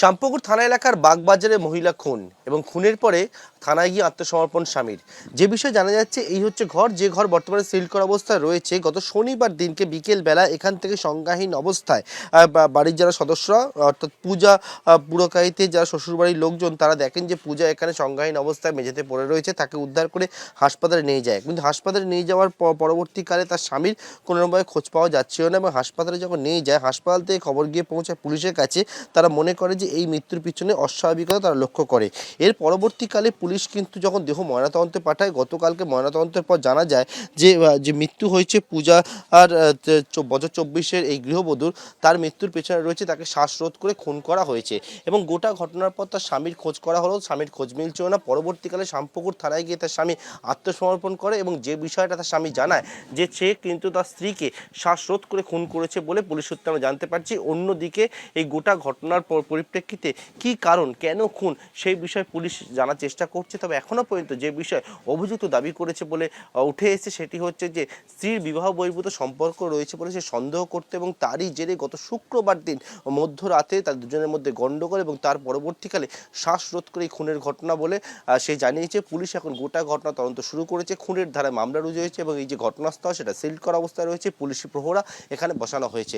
শ্যামপুকুর থানা এলাকার বাগবাজারে মহিলা খুন এবং খুনের পরে থানায় গিয়ে আত্মসমর্পণ স্বামীর। যে বিষয়ে জানা যাচ্ছে, এই হচ্ছে ঘর, যে ঘর বর্তমানে সিল করা অবস্থায় রয়েছে। গত শনিবার দিনকে বিকেল বেলা এখান থেকে সংজ্ঞাহীন অবস্থায় বাড়ির যারা সদস্যরা অর্থাৎ পূজা পুরকাইতে যারা শ্বশুরবাড়ির লোকজন তারা দেখেন যে পূজা এখানে সংজ্ঞাহীন অবস্থায় মেঝেতে পড়ে রয়েছে। তাকে উদ্ধার করে হাসপাতালে নিয়ে যায়, কিন্তু হাসপাতালে নিয়ে যাওয়ার পরবর্তীকালে তার স্বামীর কোনোভাবে খোঁজ পাওয়া যাচ্ছিল না এবং হাসপাতালে যখন নিয়ে যায়, হাসপাতাল থেকে খবর গিয়ে পৌঁছায় পুলিশের কাছে। তারা মনে করে যে এই মৃত্যুর পিছনে অস্বাভাবিকতা তারা লক্ষ্য করে। এর পরবর্তীকালে পুলিশ কিন্তু যখন দেহ ময়নাতদন্তে পাঠায়, গতকালকে ময়নাতদন্তের পর জানা যায় যে মৃত্যু হয়েছে পূজা আর বছর 24-এর এই গৃহবধূর। তার মৃত্যুর পেছনে রয়েছে তাকে শ্বাসরোধ করে খুন করা হয়েছে এবং গোটা ঘটনার পর তার স্বামীর খোঁজ করা হলো, স্বামীর খোঁজ মিলছিল না। পরবর্তীকালে শ্যামপুকুর থানায় গিয়ে তার স্বামী আত্মসমর্পণ করে এবং যে বিষয়টা তার স্বামী জানায় যে সে কিন্তু তার স্ত্রীকে শ্বাসরোধ করে খুন করেছে বলে পুলিশ সূত্রে আমরা জানতে পারছি। অন্যদিকে এই গোটা ঘটনার পরিপ্রেক্ষিতে কি কারণ, কেন খুন, সেই বিষয়ে পুলিশ জানার চেষ্টা করছে। তবে এখনো পর্যন্ত যে বিষয় অভিযুক্ত দাবি করেছে বলে উঠে এসেছে সেটি হচ্ছে যে স্ত্রীর বিবাহ বহির্ভূত সম্পর্ক রয়েছে বলে সে সন্দেহ করতে এবং তারই জেরে গত শুক্রবার দিন মধ্যরাতে তার দুজনের মধ্যে গণ্ডগোল এবং তার পরবর্তীকালে শ্বাসরোধ করে খুনের ঘটনা বলে সে জানিয়েছে। পুলিশ এখন গোটা ঘটনা তদন্ত শুরু করেছে, খুনের ধারায় মামলা রুজু হয়েছে এবং এই যে ঘটনাস্থল সেটা সিল করা অবস্থায় রয়েছে, পুলিশি প্রহরা এখানে বসানো হয়েছে।